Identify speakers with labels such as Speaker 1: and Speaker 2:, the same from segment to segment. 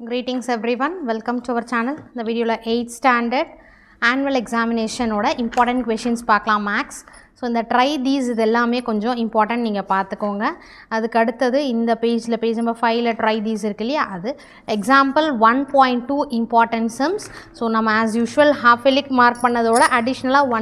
Speaker 1: Greetings everyone, welcome to our channel. இந்த வீடியோல 8th standard annual examination ஓட important questions பார்க்கலாம் max. ஸோ இந்த ட்ரை தீஸ் இது எல்லாமே கொஞ்சம் இம்பார்ட்டன்ட் நீங்கள் பார்த்துக்கோங்க. அதுக்கு அடுத்தது இந்த பேஜில் பேஜ் நம்பர் 5ல் ட்ரை தீஸ் இருக்கு இல்லையா, அது எக்ஸாம்பிள் 1.2 இம்பார்ட்டன்ட் சம்ஸ். ஸோ நம்ம ஆஸ் யூஷுவல் ஹாஃப் எலிக் மார்க் பண்ணதோட அடிஷ்னலாக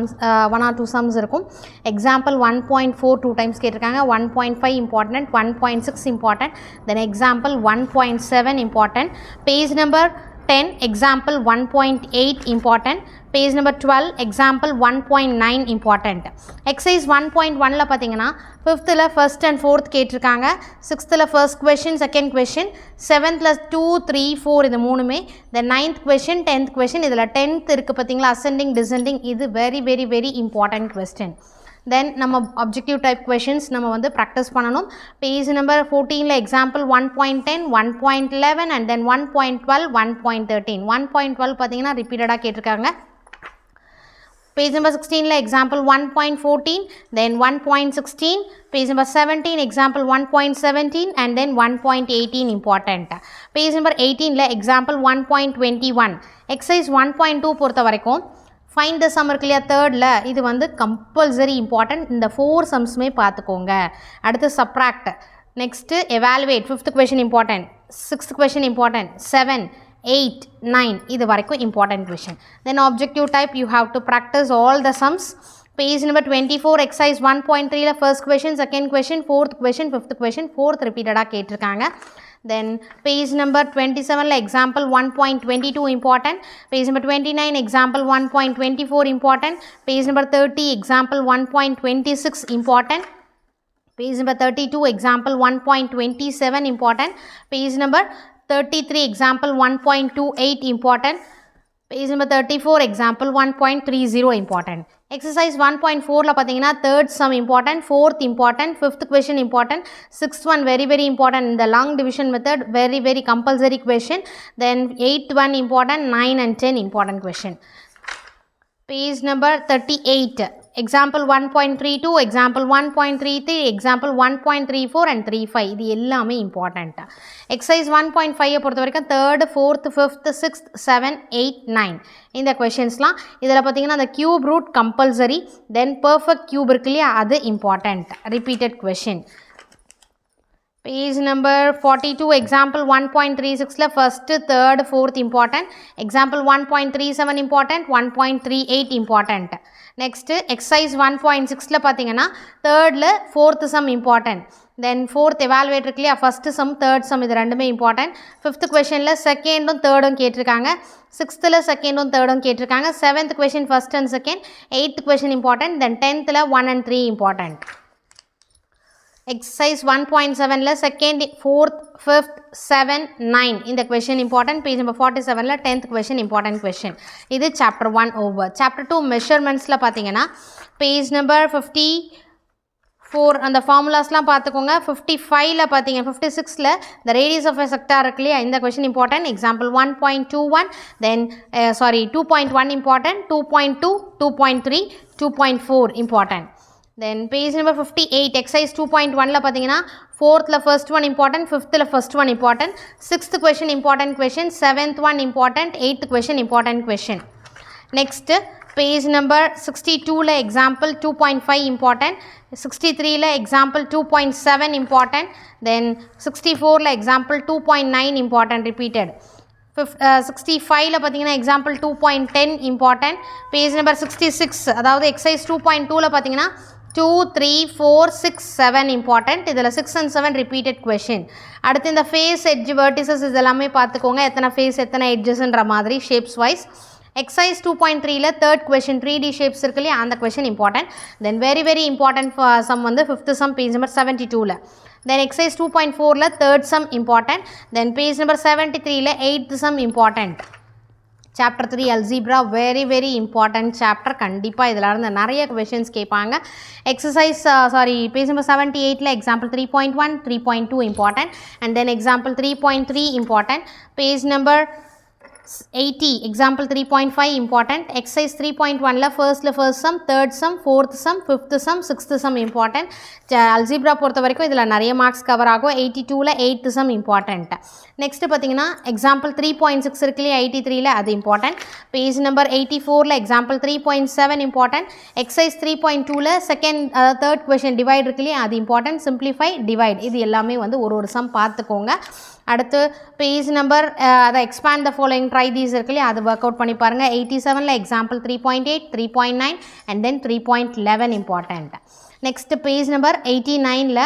Speaker 1: ஒன் ஆர் டூ சம்ஸ் இருக்கும். எக்ஸாம்பிள் 1.4 2 டைம்ஸ் கேட்டிருக்காங்க, 1.5 important, 1.6 important, then example 1.7 important, page number 10 example 1.8 important, page number 12 example 1.9 important. exercise 1.1 ல பாத்தீங்கன்னா 5th ல first and fourth கேட்டிருக்காங்க, 6th ல first question second question, 7th ல 2 3 4 இது மூணுமே, the 9th question 10th question. இதில் 10th இருக்கு பார்த்தீங்களா ascending descending, இது very important question. Then நம்ம objective type questions நம்ம வந்து practice பண்ணணும். Page number 14ல example 1.10, 1.11 and then 1.12, 1.13. 1.12 பார்த்தீங்கன்னா repeatedஆ கேட்டிருக்காங்க. Page number 16ல example 1.14, then 1.16, page number 17 example 1.17 and then 1.18 important. Page number 18ல example 1.21. exercise 1.2 பொறுத்த வரைக்கும் ஃபைண்ட் த சம் இருக்கு இல்லையா, தேர்டில் இது வந்து கம்பல்சரி இம்பார்ட்டன்ட். இந்த 4 சம்ஸுமே பார்த்துக்கோங்க. அடுத்து subtract, next evaluate, 5th question important, 6th question important, 7 8 9 இது வரைக்கும் important question. Then objective type you have to practice all the sums. Page number 24 exercise 1.3ல first question, second question, 4th question, 5th question, 4th ரிப்பீட்டடாக கேட்டிருக்காங்க. Then page number 27 example 1.22 important, page number 29 example 1.24 important, page number 30 example 1.26 important, page number 32 example 1.27 important, page number 33 example 1.28 important, page number 34 example 1.30 important. exercise 1.4ல பார்த்தீங்கன்னா third sum important, 4th important, 5th question important, 6th one very important, இந்த long division method very compulsory question, then 8th one important, 9 and 10 important question. Page number 38 example 1.32, example 1.33, example 1.34 and 35 இது எல்லாமே important. exercise 1.5 பொறுத்த வரைக்கும் 3rd 4th 5th 6th 7 8 9 இந்த கொஷின்ஸ்லாம். இதில் பார்த்தீங்கன்னா அந்த cube root compulsory, தென் perfect cube இருக்கு இல்லையா, அது important, repeated question. Page number 42 example 1.36ல first 3rd 4th important, example 1.37 important, 1.38 important. next exercise 1.6ல பார்த்தீங்கன்னா 3rdல 4th sum important, then 4th evaluate இருக்கு இல்லையா, first sum 3rd sum இது ரெண்டுமே important. 5th questionல செகண்டும் தேர்டும் கேட்டிருக்காங்க, 6thல செகண்டும் தேர்டும் கேட்டிருக்காங்க, 7th question first and second, 8th question important, then 10thல 1 and 3 important. exercise 1.7ல second 4th 5th 7 9 இந்த கொஷின் இம்பார்ட்டன்ட். பேஜ் நம்பர் 47ல 10th கொஷின் இம்பார்ட்டன்ட் கொஷின். இது சாப்டர் 1 ஓவர். சாப்டர் 2 மெஷர்மெண்ட்ஸில் பார்த்தீங்கன்னா பேஜ் நம்பர் 54 அந்த ஃபார்முலாஸ்லாம் பார்த்துக்கோங்க. 55ல பார்த்தீங்க, 56ல the radius of a sector இருக்கு இல்லையா, இந்த question important. Example 1.21, then 2.1 important, 2.2 2.3 2.4 important. Then page number 58 exercise 2.1ல பார்த்தீங்கன்னா 4thல first one important, 5thல first one important, 6th question important question, 7th one important, 8th question important question. next page number 62ல example 2.5 important, 63ல example 2.7 important, then 64ல example 2.9 important repeated. 65ல பார்த்தீங்கன்னா example 2.10 important. Page number 66 அதாவது exercise 2.2ல பார்த்தீங்கன்னா 2 3 4 6 7 important. இதில் 6 and 7 repeated question. அடுத்து இந்த face edge vertices இதெல்லாமே பார்த்துக்கோங்க, எத்தனை face எத்தனை எட்ஜஸ்ன்ற மாதிரி ஷேப்ஸ் வைஸ். எக்ஸசைஸ் 2.3ல தேர்ட் கொஷின் 3D ஷேப்ஸ் இருக்கு இல்லையா, அந்த question important. Then very important sum வந்து 5th சம் பேஜ் நம்பர் 72ல. then exercise 2.4ல third sum important, then page number 73ல 8th sum important. chapter 3 algebra very important chapter, கண்டிப்பாக இதில் இருந்து நிறைய questions கேட்பாங்க. exercise page number 78ல example 3.1 3.2 important, and then example 3.3 important. page number 80 example 3.5 important. Exercise 3.1 la first sum, third sum, fourth sum, fifth sum, sixth sum important. Algebra பொறுத்த வரைக்கும் இதுல நிறைய marks cover ஆகும். 82 ல 8th sum important. Next பாத்தீங்கன்னா example 3.6 இருக்குல 83 ல அது important. Page number 84 ல example 3.7 important. Exercise 3.2 ல second third question divide இருக்குல அது important. Simplify, divide இது எல்லாமே வந்து ஒரு sum பார்த்துக்கோங்க. அடுத்து பேஜ் நம்பர் அதை expand the following try these இருக்குல்லையே அது ஒர்க் அவுட் பண்ணி பாருங்கள். 87ல example 3.8 3.9 and then 3.11 important. Next page number 89ல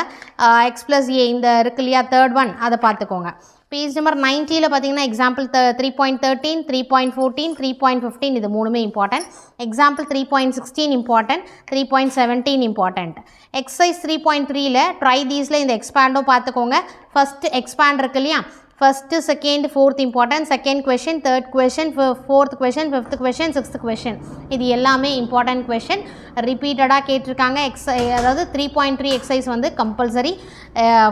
Speaker 1: x plus a இந்த இருக்கு இல்லையா தேர்ட் ஒன் அதை பார்த்துக்கோங்க. பேஜ் நம்பர் 90ல பார்த்தீங்கன்னா எக்ஸாம்பிள் 3.13 3.14 3.15 இது மூணுமே important. Example 3.16 important, 3.17 important. Exercise 3.3ல ட்ரை தீஸில் இந்த எக்ஸ்பேண்டும் பார்த்துக்கோங்க. ஃபஸ்ட்டு எக்ஸ்பேண்ட் இருக்கு இல்லையா, first second fourth important, second question, third question, fourth question, fifth question, sixth question இது எல்லாமே இம்பார்ட்டன்ட் கொஷின். ரிப்பீட்டடாக கேட்டிருக்காங்க. அதாவது 3.3 எக்ஸசைஸ் வந்து கம்பல்சரி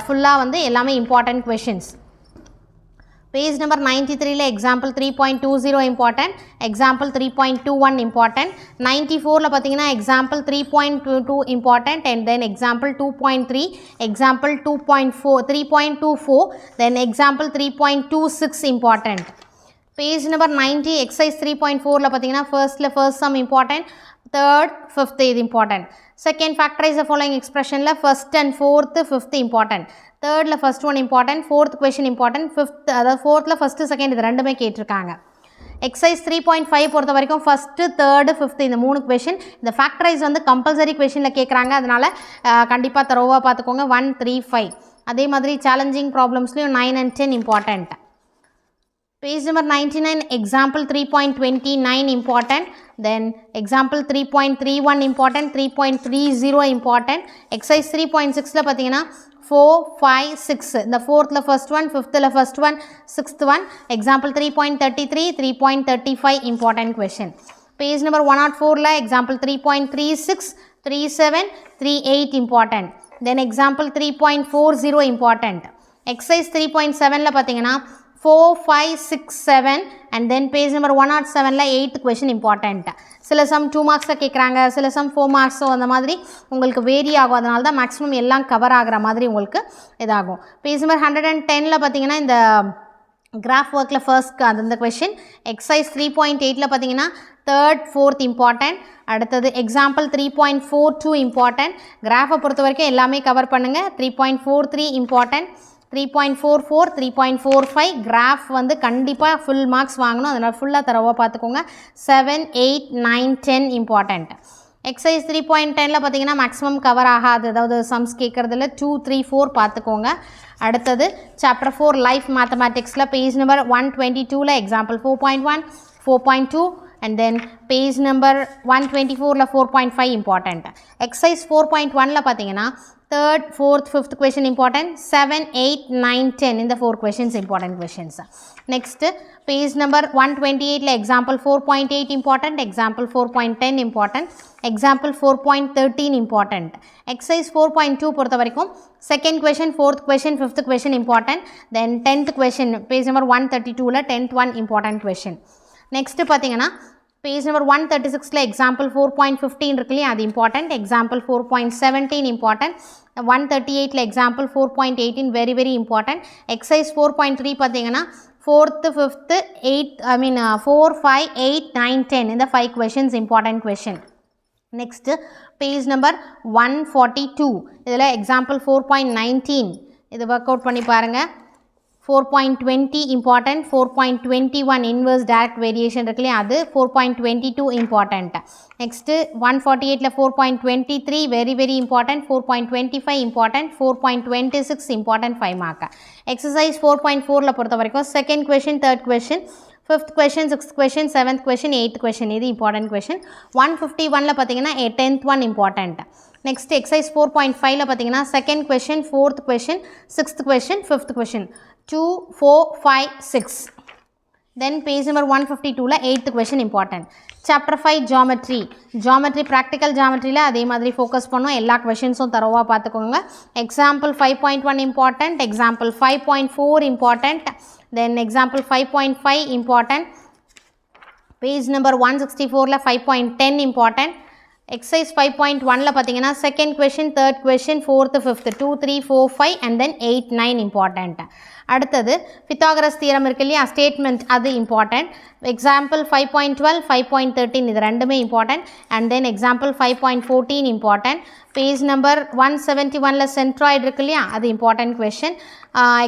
Speaker 1: ஃபுல்லாக வந்து எல்லாமே இம்பார்ட்டன்ட் கொஷின்ஸ். பேஜ் நம்பர் 93ல எக்ஸாம்பிள் 3.20 இம்பார்ட்டன்ட், எக்ஸாம்பிள் 3.21 இம்பார்ட்டன்ட். 94ல பார்த்தீங்கன்னா example 3.22 important and then example 2.3, example 3.24 then example 3.26 important. Page number 90 exercise 3.4ல பார்த்தீங்கன்னா first sum important, third fifth இது important. Second factorise the following எக்ஸ்பிரஷனில் first and fourth fifth important, தேர்டில் first one important, fourth question important, fifth அதாவது ஃபோர்த்தில் first second இது ரெண்டுமே கேட்டிருக்காங்க. எக்ஸசைஸ் 3.5 பொறுத்த வரைக்கும் ஃபஸ்ட்டு தேர்டு ஃபிஃப்த்து இந்த மூணு கொஷின். இந்த ஃபேக்டரைஸ் வந்து கம்பல்சரி கொஷினில் கேட்குறாங்க, அதனால் கண்டிப்பாக தரோவாக பார்த்துக்கோங்க. 1, 3, 5 அதே மாதிரி சேலஞ்சிங் ப்ராப்ளம்ஸ்லையும் 9 and 10 important. Page number 99 example 3.29 important, then example 3.31 important, 3.30 important. Exercise 3.6ல பார்த்தீங்கன்னா 4, 5, 6 இந்த ஃபோர்த்தில் ஃபர்ஸ்ட் ஒன், ஃபிஃப்த்தில் first one, sixth one. Example 3.33 3.35 important question. Page number 104ல example 3.36 37 38 important. Then example 3.40 important. Exercise 3.7ல பார்த்தீங்கன்னா 4, 5, 6, 7 and then page number 107ல 8th question important. சில some 2 மார்க்ஸில் கேட்குறாங்க, சில சம் 4 மார்க்ஸோ அந்த மாதிரி உங்களுக்கு வேரி ஆகும். அதனால தான் மேக்ஸிமம் எல்லாம் கவர் ஆகிற மாதிரி உங்களுக்கு இதாகும். பேஜ் நம்பர் 110ல் பார்த்தீங்கன்னா இந்த கிராஃப் ஒர்க்கில் ஃபர்ஸ்ட் அந்த கொஷின். எக்ஸசைஸ் 3.8ல் பார்த்தீங்கன்னா தேர்ட் ஃபோர்த் இம்பார்ட்டன்ட். அடுத்தது எக்ஸாம்பிள் 3.42 இம்பார்ட்டன்ட். கிராஃபை பொறுத்த வரைக்கும் எல்லாமே கவர் பண்ணுங்கள். 3.43 இம்பார்ட்டன்ட், 3.44 3.45 கிராஃப் வந்து கண்டிப்பாக ஃபுல் மார்க்ஸ் வாங்கணும், அதனால் ஃபுல்லாக தரவாக பார்த்துக்கோங்க. 7, 8, 9, 10 இம்பார்ட்டண்ட். எக்ஸசைஸ் 3.10ல் பார்த்தீங்கன்னா மேக்ஸிமம் கவர் ஆகாது, அதாவது சம்ஸ் கேட்குறதுல 2, 3, 4 பார்த்துக்கோங்க. அடுத்தது சாப்டர் 4 லைஃப் மேத்தமேட்டிக்ஸில் பேஜ் நம்பர் 122ல் example 4.1 4.2 and then page number 124ல 4.5 important. exercise 4.1ல பார்த்தீங்கன்னா third, fourth, fifth question important, 7, 8, 9, 10 இந்த 4 questions important questions. next page number 128ல example 4.8 important, example 4.10 important, example 4.13 important. exercise 4.2 பொறுத்த வரைக்கும் second question, fourth question, fifth question important, then 10th question page number 132ல 10th one important question. Next பார்த்தீங்கன்னா page number 136ல் example 4.15 இருக்கு இல்லையா அது important, example 4.17 important, 138ல் example 4.18 very very important. Exercise 4.3 பார்த்தீங்கன்னா 4th, 5th, 4, 5, 8, 9, 10 இந்த 5 questions important question. Next page number 142 இதில் எக்ஸாம்பிள் 4.19 இது ஒர்க் அவுட் பண்ணி பாருங்கள். 4.20 important, 4.21 inverse direct variation இருக்குல்லையா அது, 4.22 important. நெக்ஸ்ட்டு 148ல் 4.23 very very important, 4.25 important, 4.26 important 5 mark. Exercise 4.4ல் பொறுத்த வரைக்கும் second question, third question, fifth question, sixth question, seventh question, eighth question இது இம்பார்ட்டன்ட் கொஷின். 151ல் பார்த்தீங்கன்னா 10th one important. Next exercise 4.5ல் பார்த்தீங்கன்னா second question, fourth question, sixth question, fifth question 2, 4, 5, 6. Then page number 152ல 8th question important. Chapter 5 geometry practical geometryல அதே மாதிரி focus பண்ணோம். எல்லா கொஷின்ஸும் தரவாக பார்த்துக்கோங்க. Example 5.1 important, example 5.4 important, Then example 5.5 important. Page number 164 la 5.10 important. Exercise 5.1 la pathina second question, third question, fourth, fifth, 2, 3, 4, 5 and then 8, 9 important. அடுத்தது Pythagoras theorem இருக்கு இல்லையா, statement அது important. Example 5.12, 5.13 இது ரெண்டுமே important. And then example 5.14 important. Page number 171ல centroid இருக்கு இல்லையா, அது important question.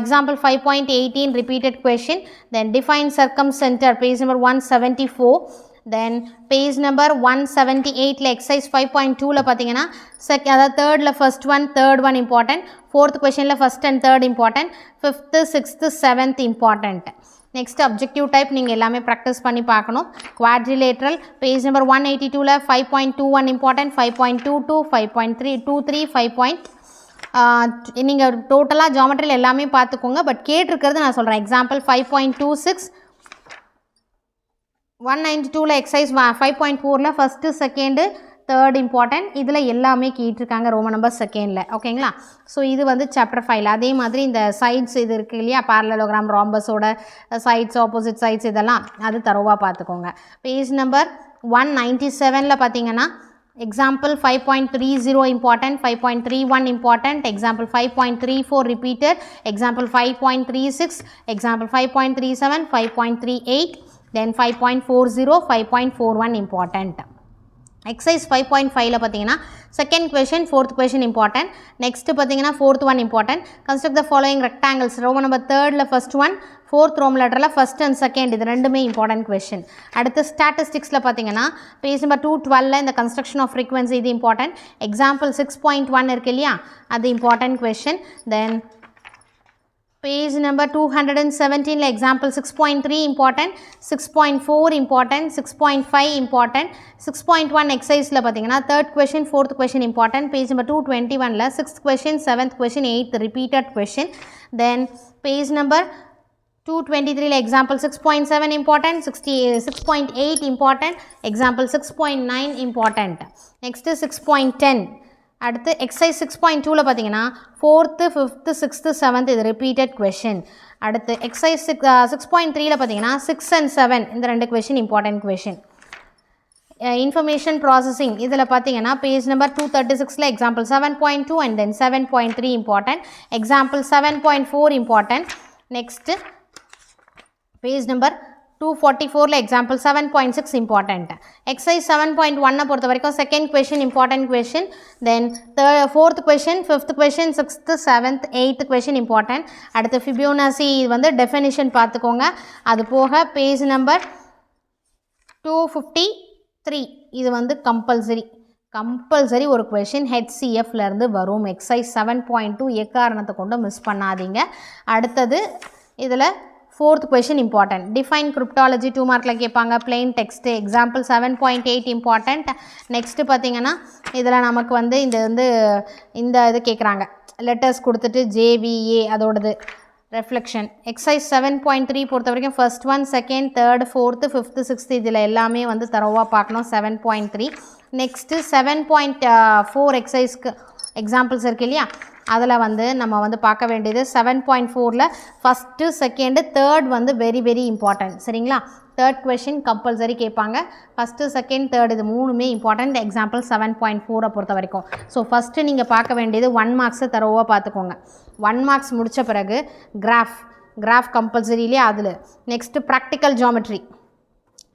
Speaker 1: Example 5.18 repeated question. Then define circumcenter, page number 174. Then page number 178 la exercise 5.2 la pathina second third la first one, third one important, fourth question la first and third important, fifth, sixth, seventh important. Next objective type நீங்க எல்லாமே practice பண்ணி பார்க்கணும். Quadrilateral page number 182 la 5.21 important, 5.22, 5.323, 5. நீங்க டோட்டலா ஜியோமெட்ரில எல்லாமே பார்த்துக்கோங்க. But கேட்டிருக்கிறது நான் சொல்றேன். Example 5.26 192 la exercise 5.4 la first, second, third important. இதில் எல்லாமே கேட்டிருக்காங்க ரோமன் நம்பர் செகண்டில். ஓகேங்களா? ஸோ இது வந்து சாப்டர் 5. அதே மாதிரி இந்த சைட்ஸ் இது இருக்குது இல்லையா, parallelogram, rhombusோட சைட்ஸ், ஆப்போசிட் சைட்ஸ் இதெல்லாம் அது தரோவாக பார்த்துக்கோங்க. பேஜ் நம்பர் 197ல் பார்த்தீங்கன்னா example 5.30 important, 5.31 important, example 5.34 repeated, example 5.36, example 5.37, 5.38, then 5.40, 5.41 important. Exercise 5.5 la pathina second question, fourth question important. Next pathina fourth one important. Construct the following rectangles. Roman number third la first one, fourth Roman letter la first and second, இது ரெண்டுமே important question. அடுத்து statistics la pathina page number 212 la இந்த construction of frequency இது important. Example 6.1 இருக்கு இல்லையா, அது important question. Then page number 217 la example 6.3 important, 6.4 important, 6.5 important, 6.1 exercise la pathina third question, fourth question important. Page number 221 la sixth question, seventh question, eighth repeated question. Then page number 223 la example 6.7 important, 6.8 important, example 6.9 important. Next 6.10. அடுத்து exercise 6.2 la pathina fourth, fifth, sixth, seventh இது repeated question. அடுத்து exercise 6.3 la pathina 6 and 7 இந்த ரெண்டு question important question. Information processing இதில் பார்த்தீங்கன்னா page number 236ல example 7.2 and then 7.3 important, example 7.4 important. Next page number 244ல example 7.6 important. Exercise 7.1 பொறுத்த வரைக்கும் second question important question, then fourth question, fifth question, sixth, seventh, eighth question important. அடுத்து Fibonacci வந்து definition பார்த்துக்கோங்க. அது போக பேஜ் நம்பர் 253 இது வந்து கம்பல்சரி ஒரு question HCFல இருந்து வரும். exercise 7.2 எக்காரணத்தை கொண்டு மிஸ் பண்ணாதீங்க. அடுத்தது இதில் fourth question important. Define cryptology 2 மார்க்கில் கேட்பாங்க. plain text example 7.8 important. next பார்த்தீங்கன்னா இதில் நமக்கு வந்து இந்த இது கேட்குறாங்க, லெட்டர்ஸ் கொடுத்துட்டு JVA அதோடது reflection. exercise 7.3 பொறுத்த வரைக்கும் first one, second, third, fourth, fifth, sixth இதில் எல்லாமே வந்து தரோவாக பார்க்கணும். 7.3. next 7.4 exerciseக்கு examples இருக்கு இல்லையா, அதில் வந்து நம்ம வந்து பார்க்க வேண்டியது 7.4ல ஃபஸ்ட்டு, செகண்டு, தேர்ட் வந்து வெரி இம்பார்ட்டன்ட். சரிங்களா? தேர்ட் கொஷின் கம்பல்சரி கேட்பாங்க. ஃபஸ்ட்டு, செகண்ட், தேர்ட் இது மூணுமே இம்பார்ட்டன்ட் எக்ஸாம்பிள் 7.4 பொறுத்த வரைக்கும். ஸோ ஃபஸ்ட்டு நீங்கள் பார்க்க வேண்டியது 1 மார்க்ஸை தரோவாக பார்த்துக்கோங்க. 1 மார்க்ஸ் முடித்த பிறகு கிராஃப் கம்பல்சரியிலே அதில். நெக்ஸ்ட்டு ப்ராக்டிக்கல் ஜியாமெட்ரி,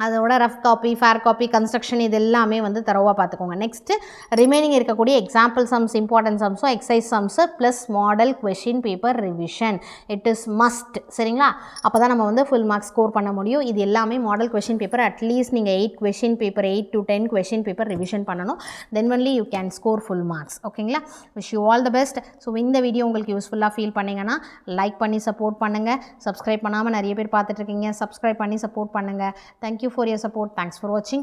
Speaker 1: அதோட rough copy, fair copy, construction இது எல்லாமே வந்து தரோவாக பார்த்துக்கோங்க. நெக்ஸ்ட்டு ரிமைனிங் இருக்கக்கூடிய எக்ஸாம்பிள் சம்ஸ், இம்பார்ட்டன்ட் சம்ஸும், exercise sums plus model question paper revision it is must. சரிங்களா? அப்போ தான் நம்ம வந்து ஃபுல் மார்க்ஸ் ஸ்கோர் பண்ண முடியும். இது எல்லாமே மாடல் கொஷின் பேப்பர் அட்லீஸ்ட் நீங்கள் 8 question paper 8 to 10 question paper revision பண்ணணும். Then only you can score full marks. ஓகேங்களா? Wish you all the best. So இந்த வீடியோ உங்களுக்கு யூஸ்ஃபுல்லாக ஃபீல் பண்ணிங்கன்னா லைக் பண்ணி சப்போர்ட் பண்ணுங்கள். சப்ஸ்கிரைப் பண்ணாமல் நிறைய பேர் பார்த்துட்ருக்கீங்க, சப்ஸ்கிரைப் பண்ணி சப்போர்ட் பண்ணுங்கள். Thank you for your support. Thanks for watching.